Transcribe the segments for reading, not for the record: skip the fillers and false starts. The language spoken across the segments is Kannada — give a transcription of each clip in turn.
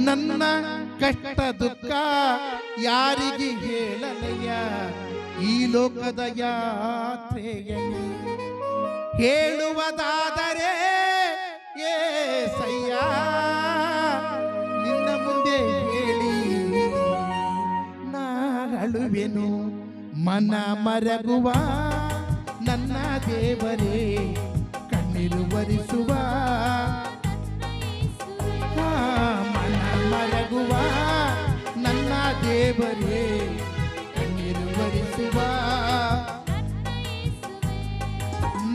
ನನ್ನ ಕಷ್ಟ ದುಃಖ ಯಾರಿಗೆ ಹೇಳಲಯ್ಯ ಈ ಲೋಕದ ಯಾತ್ರೆಯಲ್ಲಿ ಹೇಳುವುದಾದರೆ ಏಸಯ್ಯ ನಿನ್ನ ಮುಂದೆ ಹೇಳಿ ನಾ ಅಳುವೆನು ಮನ ಮರಗುವ ನನ್ನ ದೇವರೇ ಕಣ್ಣೀರು ಒರೆಸುವ ಮನ ಮರಗುವ ನನ್ನ ದೇವರೇ ಕಣ್ಣೀರು ಒರೆಸುವ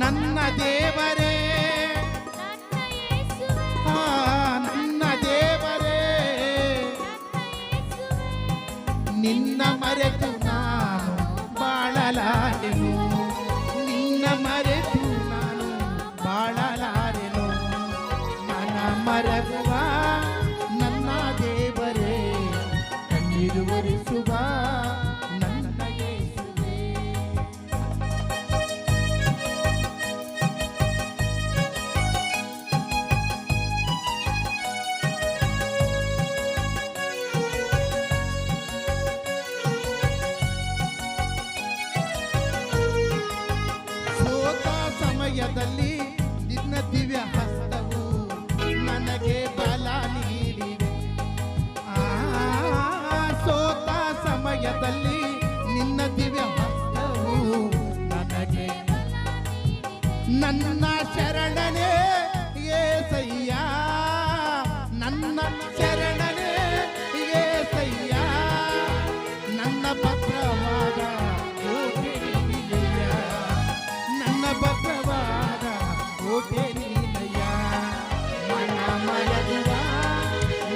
ನನ್ನ ದೇವರೇ ನನ್ನ ದೇವರೇ ನಿನ್ನ ಮರೆತು ನಾನು ಬಾಳಲಾರೆನು ನಿನ್ನ ಮರೆತು ನಾನು ಬಾಳಲಾರೆನು ಮನ ಮರಗುವ ನನ್ನ ದೇವರೇ ಕಣ್ಣೀರು ಒರೆಸುವ ನನ್ನ ಯೇಸುವೇ. ಸೋತ ಸಮಯದಲ್ಲಿ ನಿನ್ನ ದಿವ್ಯ ಹಸ್ತವು ನನಗೆ ಬಲ ನೀಡಿದೆ. ಸೋತ ಸಮಯದಲ್ಲಿ ನಿನ್ನ ದಿವ್ಯ ಹಸ್ತವು ನನಗೆ ನನ್ನ ಶರಣನೇ ಏಸಯ್ಯ ನನ್ನ ಶರಣನೇ ಏಸಯ್ಯ ನನ್ನ ಭದ್ರವಾದ ಕೋಟೆ ನೀನಯ್ಯ ನನ್ನ ಭದ್ರವಾದ ಕೋಟೆ ನೀನಯ್ಯ ಮನ ಮರಗುವ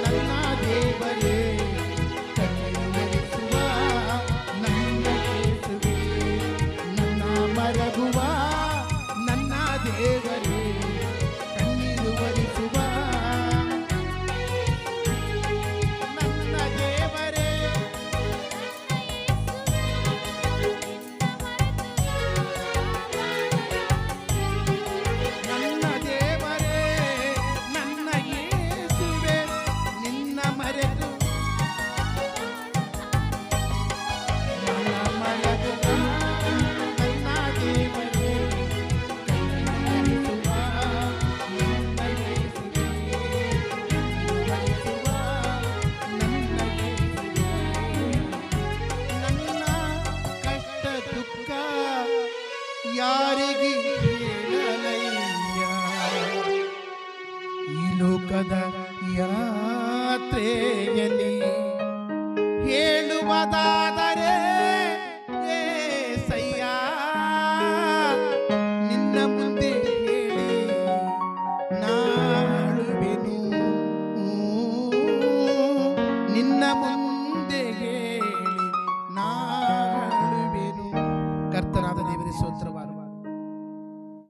ನನ್ನ ದೇವರೇ ಕಣ್ಣೀರು ಒರೆಸುವ ನನ್ನ ಯೇಸುವೇ ನನ್ನ ಮರಗುವ ನನ್ನ ದೇವರೇ ಕಣ್ಣೀರು ಒರೆಸುವ ನನ್ನ ದೇವರೇ ನನ್ನ ದೇವರೇ ನನ್ನ ಯೇಸುವೇ ನಿನ್ನ ಮರೆತು ಮನ ಮರಗುವ ನನ್ನ ದೇವರೇ ಕಣ್ಣೀರು ಒರೆಸುವ ನನ್ನ ಯೇಸುವೇ ಒರೆಸುವ ನನ್ನ ಯೇಸುವೇ. ನನ್ನ ಕಷ್ಟ ದುಃಖ ಯಾರಿಗೆ ಹೇಳಲಯ್ಯ ಈ ಲೋಕದ ಯಾತ್ರೆಯಲ್ಲಿ ಹೇಳುವುದಾದರೆ ಏಸಯ್ಯ ನಿನ್ನ ಮುಂದೆ ಹೇಳಿ ನಾಳುವೆನು ನಿನ್ನ ಮುಂದೆ